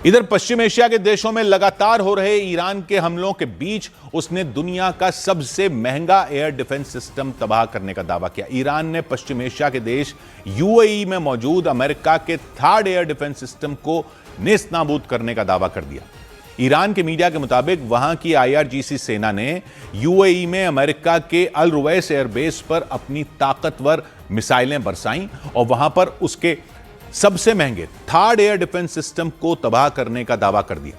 इधर पश्चिम एशिया के देशों में लगातार हो रहे ईरान के हमलों के बीच उसने दुनिया का सबसे महंगा एयर डिफेंस सिस्टम तबाह करने का दावा किया। ईरान ने पश्चिम एशिया के देश यूएई में मौजूद अमेरिका के थर्ड एयर डिफेंस सिस्टम को नेस्तनाबूद करने का दावा कर दिया। ईरान के मीडिया के मुताबिक वहां की आईआरजीसी सेना ने यूएई में अमेरिका के अल रुवैस एयरबेस पर अपनी ताकतवर मिसाइलें बरसाईं और वहां पर उसके सबसे महंगे थर्ड एयर डिफेंस सिस्टम को तबाह करने का दावा कर दिया।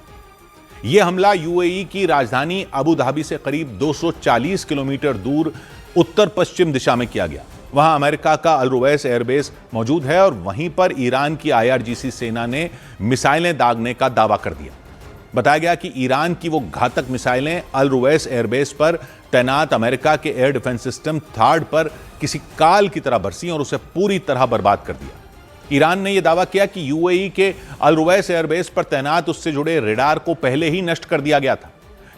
यह हमला यूएई की राजधानी अबू धाबी से करीब 240 किलोमीटर दूर उत्तर पश्चिम दिशा में किया गया। वहां अमेरिका का अल रुवैस एयरबेस मौजूद है और वहीं पर ईरान की आईआरजीसी सेना ने मिसाइलें दागने का दावा कर दिया। बताया गया कि ईरान की वो घातक मिसाइलें अल रुवैस एयरबेस पर तैनात अमेरिका के एयर डिफेंस सिस्टम थर्ड पर किसी काल की तरह बरसी और उसे पूरी तरह बर्बाद कर दिया। ईरान ने यह दावा किया कि यूएई के अल रुवैस एयरबेस पर तैनात उससे जुड़े रेडार को पहले ही नष्ट कर दिया गया था,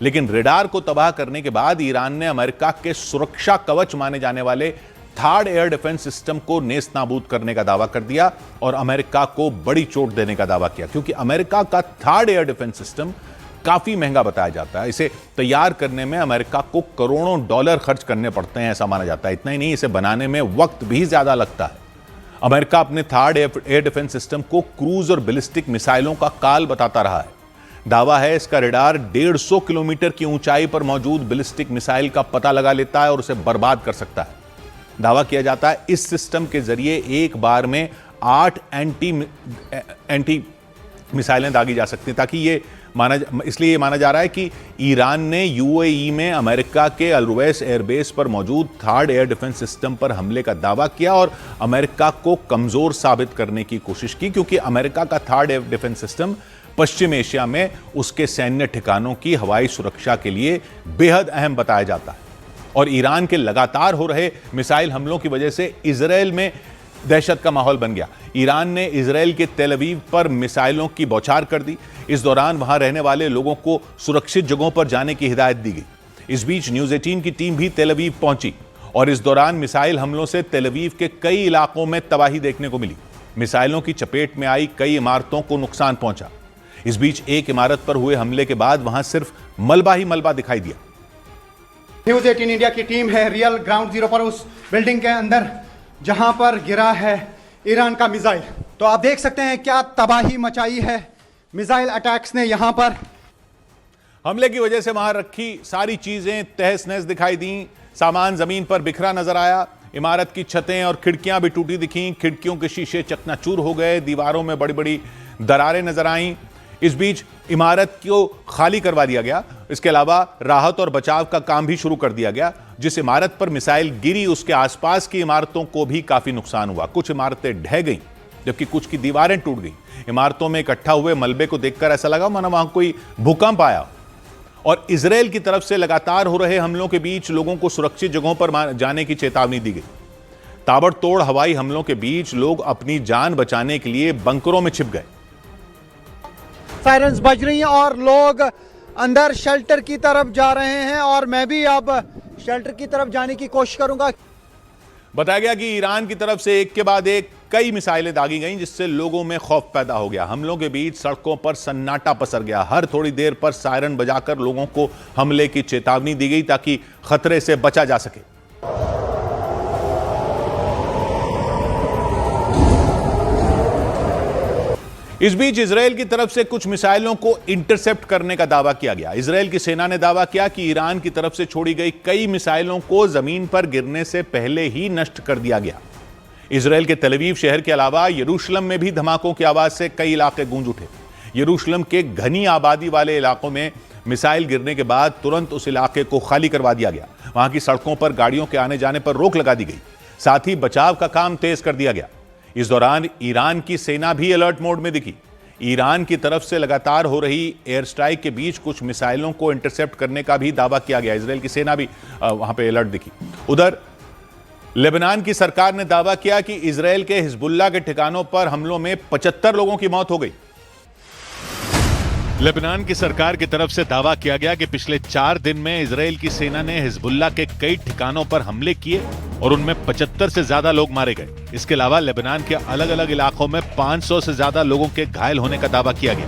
लेकिन रेडार को तबाह करने के बाद ईरान ने अमेरिका के सुरक्षा कवच माने जाने वाले थर्ड एयर डिफेंस सिस्टम को नेस्तनाबूद करने का दावा कर दिया और अमेरिका को बड़ी चोट देने का दावा किया, क्योंकि अमेरिका का थर्ड एयर डिफेंस सिस्टम काफी महंगा बताया जाता है। इसे तैयार करने में अमेरिका को करोड़ों डॉलर खर्च करने पड़ते हैं, ऐसा माना जाता है। इतना ही नहीं, इसे बनाने में वक्त भी ज्यादा लगता है। अमेरिका अपने थर्ड एयर डिफेंस सिस्टम को क्रूज और बैलिस्टिक मिसाइलों का काल बताता रहा है। दावा है इसका रेडार 150 किलोमीटर की ऊंचाई पर मौजूद बैलिस्टिक मिसाइल का पता लगा लेता है और उसे बर्बाद कर सकता है। दावा किया जाता है इस सिस्टम के जरिए एक बार में 8 एंटी मिसाइलें दागी जा सकती हैं, ताकि इसलिए ये माना जा रहा है कि ईरान ने यूएई में अमेरिका के अल रुवैस एयरबेस पर मौजूद थर्ड एयर डिफेंस सिस्टम पर हमले का दावा किया और अमेरिका को कमजोर साबित करने की कोशिश की, क्योंकि अमेरिका का थर्ड एयर डिफेंस सिस्टम पश्चिम एशिया में उसके सैन्य ठिकानों की हवाई सुरक्षा के लिए बेहद अहम बताया जाता है। और ईरान के लगातार हो रहे मिसाइल हमलों की वजह से इजरायल में दहशत का माहौल बन गया। ईरान ने इजरायल के तेल अवीव पर मिसाइलों की बौछार कर दी। इस दौरान वहां रहने वाले लोगों को सुरक्षित जगहों पर जाने की हिदायत दी गई। इस बीच न्यूज़ 18 की टीम भी तेल अवीव पहुंची और इस दौरान मिसाइल हमलों से तेल अवीव के कई इलाकों में तबाही देखने को मिली। मिसाइलों की चपेट में आई कई इमारतों को नुकसान पहुंचा। इस बीच एक इमारत पर हुए हमले के बाद वहां सिर्फ मलबा ही मलबा दिखाई दिया। न्यूज़ 18 इंडिया की टीम है रियल ग्राउंड जीरो पर, उस बिल्डिंग के अंदर जहां पर गिरा है ईरान का मिसाइल। तो आप देख सकते हैं क्या तबाही मचाई है मिसाइल अटैक्स ने। यहां पर हमले की वजह से वहां रखी सारी चीजें तहस नहस दिखाई दी। सामान जमीन पर बिखरा नजर आया। इमारत की छतें और खिड़कियां भी टूटी दिखीं। खिड़कियों के शीशे चकनाचूर हो गए। दीवारों में बड़ी बड़ी दरारें नजर आईं। इस बीच इमारत को खाली करवा दिया गया। इसके अलावा राहत और बचाव का काम भी शुरू कर दिया गया। जिस इमारत पर मिसाइल गिरी उसके आसपास की इमारतों को भी काफी नुकसान हुआ। कुछ इमारतें ढह गईं जबकि कुछ की दीवारें टूट गईं। इमारतों में इकट्ठा हुए मलबे को देखकर ऐसा लगा मानो वहां कोई भूकंप आया। और इजरायल की तरफ से लगातार हो रहे हमलों के बीच लोगों को सुरक्षित जगहों पर जाने की चेतावनी दी गई। ताबड़तोड़ हवाई हमलों के बीच लोग अपनी जान बचाने के लिए बंकरों में छिप गए। सायरन्स बज रही हैं और लोग अंदर शेल्टर की तरफ जा रहे हैं और मैं भी अब शेल्टर की तरफ जाने की कोशिश करूंगा। बताया गया कि ईरान की तरफ से एक के बाद एक कई मिसाइलें दागी गईं, जिससे लोगों में खौफ पैदा हो गया। हमलों के बीच सड़कों पर सन्नाटा पसर गया। हर थोड़ी देर पर सायरन बजाकर लोगों को हमले की चेतावनी दी गई ताकि खतरे से बचा जा सके। इस बीच इजरायल की तरफ से कुछ मिसाइलों को इंटरसेप्ट करने का दावा किया गया। इजरायल की सेना ने दावा किया कि ईरान की तरफ से छोड़ी गई कई मिसाइलों को जमीन पर गिरने से पहले ही नष्ट कर दिया गया। इजरायल के तेल अवीव शहर के अलावा यरूशलेम में भी धमाकों की आवाज से कई इलाके गूंज उठे। यरूशलेम के घनी आबादी वाले इलाकों में मिसाइल गिरने के बाद तुरंत उस इलाके को खाली करवा दिया गया। वहां की सड़कों पर गाड़ियों के आने जाने पर रोक लगा दी गई। साथ ही बचाव का काम तेज कर दिया गया। इस दौरान ईरान की सेना भी अलर्ट मोड में दिखी। ईरान की तरफ से लगातार हो रही एयर स्ट्राइक के बीच कुछ मिसाइलों को इंटरसेप्ट करने का भी दावा किया गया। इजरायल की सेना भी वहां पे अलर्ट दिखी। उधर लेबनान की सरकार ने दावा किया कि इजरायल के हिजबुल्लाह के ठिकानों पर हमलों में 75 लोगों की मौत हो गई। लेबनान की सरकार की तरफ से दावा किया गया कि पिछले 4 दिन में इजरायल की सेना ने हिजबुल्लाह के कई ठिकानों पर हमले किए और उनमें 75 से ज्यादा लोग मारे गए। इसके अलावा लेबनान के अलग अलग इलाकों में 500 से ज्यादा लोगों के घायल होने का दावा किया गया।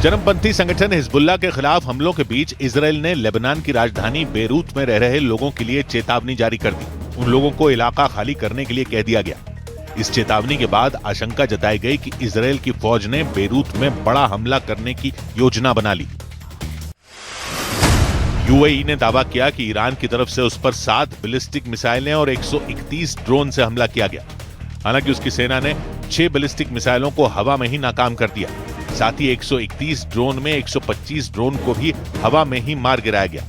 चरमपंथी संगठन हिजबुल्लाह के खिलाफ हमलों के बीच इजराइल ने लेबनान की राजधानी बेरूत में रह रहे लोगों के लिए चेतावनी जारी कर दी। उन लोगों को इलाका खाली करने के लिए कह दिया गया। इस चेतावनी के बाद आशंका जताई गई कि इजराइल की फौज ने बेरूत में बड़ा हमला करने की योजना बना ली। यूएई ने दावा किया कि ईरान की तरफ से उस पर 7 बैलिस्टिक मिसाइलें और 131 ड्रोन से हमला किया गया। हालांकि उसकी सेना ने 6 बैलिस्टिक मिसाइलों को हवा में ही नाकाम कर दिया। साथ ही 131 ड्रोन में 125 ड्रोन को भी हवा में ही मार गिराया गया।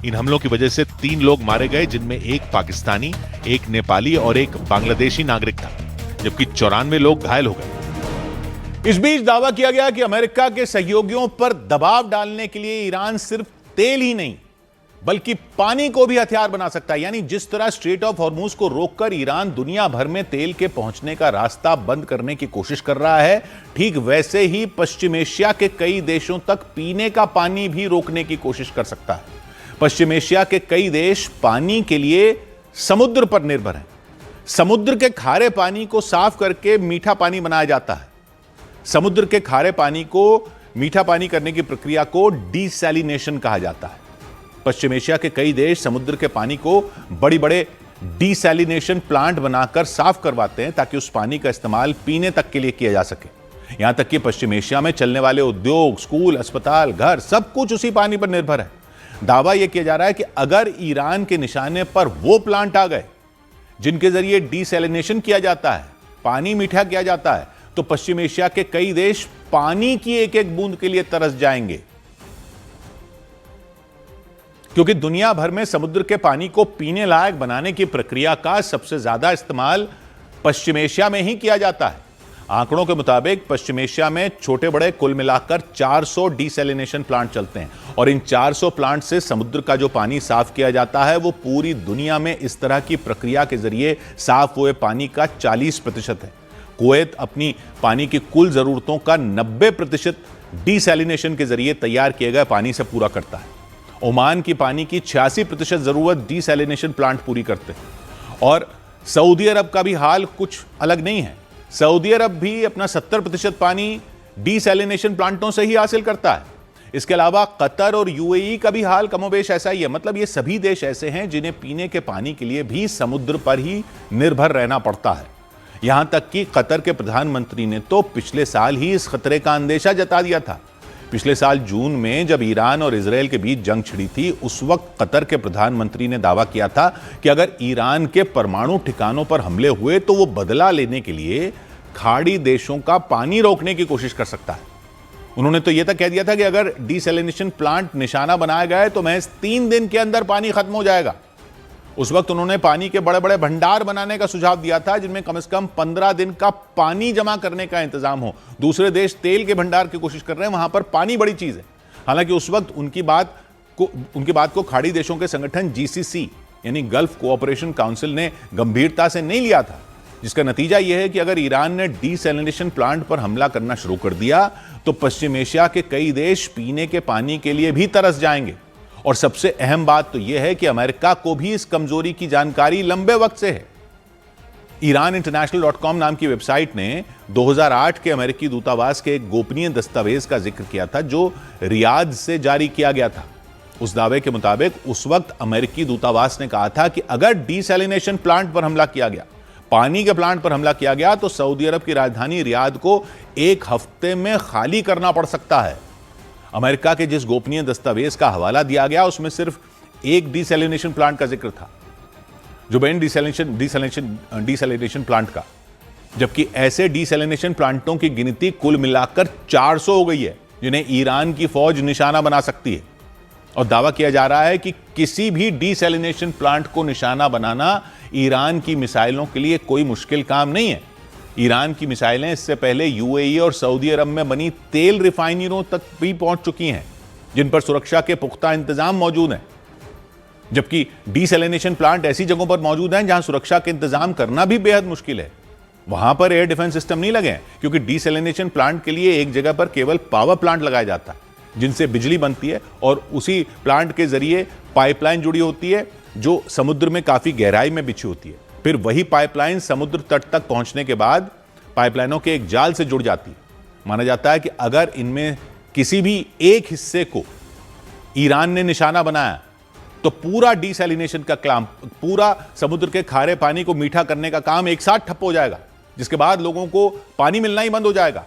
इन हमलों की वजह से 3 लोग मारे गए, जिनमें एक पाकिस्तानी, एक नेपाली और एक बांग्लादेशी नागरिक था, जबकि 94 लोग घायल हो गए। इस बीच दावा किया गया कि अमेरिका के सहयोगियों पर दबाव डालने के लिए ईरान सिर्फ तेल ही नहीं बल्कि पानी को भी हथियार बना सकता है। यानी जिस तरह स्ट्रेट ऑफ हॉर्मूज को रोककर ईरान दुनिया भर में तेल के पहुंचने का रास्ता बंद करने की कोशिश कर रहा है, ठीक वैसे ही पश्चिम एशिया के कई देशों तक पीने का पानी भी रोकने की कोशिश कर सकता है। पश्चिम एशिया के कई देश पानी के लिए समुद्र पर निर्भर हैं। समुद्र के खारे पानी को साफ करके मीठा पानी बनाया जाता है। समुद्र के खारे पानी को मीठा पानी करने की प्रक्रिया को डीसैलिनेशन कहा जाता है। पश्चिम एशिया के कई देश समुद्र के पानी को बड़े बड़े डीसैलिनेशन प्लांट बनाकर साफ करवाते हैं ताकि उस पानी का इस्तेमाल पीने तक के लिए किया जा सके। यहां तक कि पश्चिम एशिया में चलने वाले उद्योग, स्कूल, अस्पताल, घर, सब कुछ उसी पानी पर निर्भर है। दावा यह किया जा रहा है कि अगर ईरान के निशाने पर वो प्लांट आ गए जिनके जरिए डीसैलिनेशन किया जाता है, पानी मीठा किया जाता है, तो पश्चिम एशिया के कई देश पानी की एक एक बूंद के लिए तरस जाएंगे। क्योंकि दुनिया भर में समुद्र के पानी को पीने लायक बनाने की प्रक्रिया का सबसे ज्यादा इस्तेमाल पश्चिम एशिया में ही किया जाता है। आंकड़ों के मुताबिक पश्चिम एशिया में छोटे बड़े कुल मिलाकर 400 डीसैलिनेशन प्लांट चलते हैं और इन 400 प्लांट से समुद्र का जो पानी साफ किया जाता है वो पूरी दुनिया में इस तरह की प्रक्रिया के जरिए साफ हुए पानी का 40% है। कुवैत अपनी पानी की कुल जरूरतों का 90% डीसैलिनेशन के जरिए तैयार किए गए पानी से पूरा करता है। ओमान की पानी की 86% जरूरत डीसैलिनेशन प्लांट पूरी करते हैं। और सऊदी अरब का भी हाल कुछ अलग नहीं है। सऊदी अरब भी अपना 70% पानी डीसैलिनेशन प्लांटों से ही हासिल करता है। इसके अलावा कतर और यूएई का भी हाल कमोबेश ऐसा ही है। मतलब ये सभी देश ऐसे हैं जिन्हें पीने के पानी के लिए भी समुद्र पर ही निर्भर रहना पड़ता है। यहां तक कि कतर के प्रधानमंत्री ने तो पिछले साल ही इस खतरे का अंदेशा जता दिया था। पिछले साल जून में जब ईरान और इजराइल के बीच जंग छिड़ी थी, उस वक्त कतर के प्रधानमंत्री ने दावा किया था कि अगर ईरान के परमाणु ठिकानों पर हमले हुए तो वो बदला लेने के लिए खाड़ी देशों का पानी रोकने की कोशिश कर सकता है। उन्होंने तो यह तक कह दिया था कि अगर डीसैलिनेशन प्लांट निशाना बनाया गया तो महज 3 दिन के अंदर पानी खत्म हो जाएगा। उस वक्त उन्होंने पानी के बड़े बड़े भंडार बनाने का सुझाव दिया था जिनमें कम से कम 15 दिन का पानी जमा करने का इंतजाम हो। दूसरे देश तेल के भंडार की कोशिश कर रहे हैं, वहां पर पानी बड़ी चीज है। हालांकि उस वक्त उनकी बात को खाड़ी देशों के संगठन जीसीसी यानी गल्फ कोऑपरेशन काउंसिल ने गंभीरता से नहीं लिया था, जिसका नतीजा यह है कि अगर ईरान ने डीसैलिनेशन प्लांट पर हमला करना शुरू कर दिया तो पश्चिम एशिया के कई देश पीने के पानी के लिए भी तरस जाएंगे। और सबसे अहम बात तो यह है कि अमेरिका को भी इस कमजोरी की जानकारी लंबे वक्त से है। iraninternational.com नाम की वेबसाइट ने 2008 के अमेरिकी दूतावास के एक गोपनीय दस्तावेज का जिक्र किया था जो रियाद से जारी किया गया था। उस दावे के मुताबिक उस वक्त अमेरिकी दूतावास ने कहा था कि अगर डीसैलिनेशन प्लांट पर हमला किया गया, पानी के प्लांट पर हमला किया गया, तो सऊदी अरब की राजधानी रियाद को 1 हफ्ते में खाली करना पड़ सकता है। अमेरिका के जिस गोपनीय दस्तावेज का हवाला दिया गया उसमें सिर्फ एक डीसैलिनेशन प्लांट का जिक्र था, जुबैन डीसैलिनेशन प्लांट का, जबकि ऐसे डीसैलिनेशन प्लांटों की गिनती कुल मिलाकर 400 हो गई है जिन्हें ईरान की फौज निशाना बना सकती है। और दावा किया जा रहा है कि किसी भी डीसैलिनेशन प्लांट को निशाना बनाना ईरान की मिसाइलों के लिए कोई मुश्किल काम नहीं है। ईरान की मिसाइलें इससे पहले यूएई और सऊदी अरब में बनी तेल रिफाइनरियों तक भी पहुंच चुकी हैं, जिन पर सुरक्षा के पुख्ता इंतजाम मौजूद हैं। जबकि डीसैलिनेशन प्लांट ऐसी जगहों पर मौजूद हैं जहां सुरक्षा के इंतजाम करना भी बेहद मुश्किल है। वहां पर एयर डिफेंस सिस्टम नहीं लगे हैं, क्योंकि डीसैलिनेशन प्लांट के लिए एक जगह पर केवल पावर प्लांट लगाया जाता है जिनसे बिजली बनती है और उसी प्लांट के जरिए पाइपलाइन जुड़ी होती है जो समुद्र में काफी गहराई में बिछी होती है। फिर वही पाइपलाइन समुद्र तट तक पहुंचने के बाद पाइपलाइनों के एक जाल से जुड़ जाती है। माना जाता है कि अगर इनमें किसी भी एक हिस्से को ईरान ने निशाना बनाया तो पूरा डिसैलिनेशन का काम, पूरा समुद्र के खारे पानी को मीठा करने का काम एक साथ ठप हो जाएगा, जिसके बाद लोगों को पानी मिलना ही बंद हो जाएगा।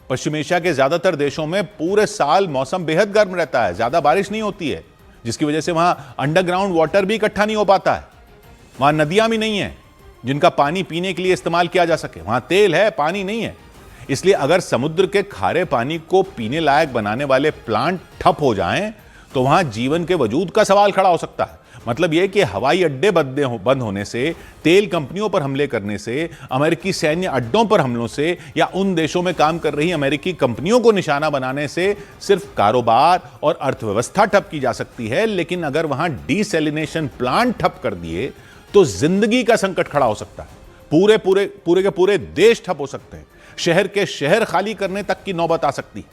पश्चिम एशिया के ज्यादातर देशों में पूरे साल मौसम बेहद गर्म रहता है, ज्यादा बारिश नहीं होती है, जिसकी वजह से वहां अंडरग्राउंड वाटर भी इकट्ठा नहीं हो पाता है। वहां नदियां भी नहीं है जिनका पानी पीने के लिए इस्तेमाल किया जा सके। वहां तेल है, पानी नहीं है। इसलिए अगर समुद्र के खारे पानी को पीने लायक बनाने वाले प्लांट ठप हो जाएं तो वहां जीवन के वजूद का सवाल खड़ा हो सकता है। मतलब यह कि हवाई अड्डे बंद होने से, तेल कंपनियों पर हमले करने से, अमेरिकी सैन्य अड्डों पर हमलों से या उन देशों में काम कर रही अमेरिकी कंपनियों को निशाना बनाने से सिर्फ कारोबार और अर्थव्यवस्था ठप की जा सकती है, लेकिन अगर वहां डिसैलिनेशन प्लांट ठप कर दिए तो जिंदगी का संकट खड़ा हो सकता है। पूरे के पूरे देश ठप हो सकते हैं। शहर के शहर खाली करने तक की नौबत आ सकती है।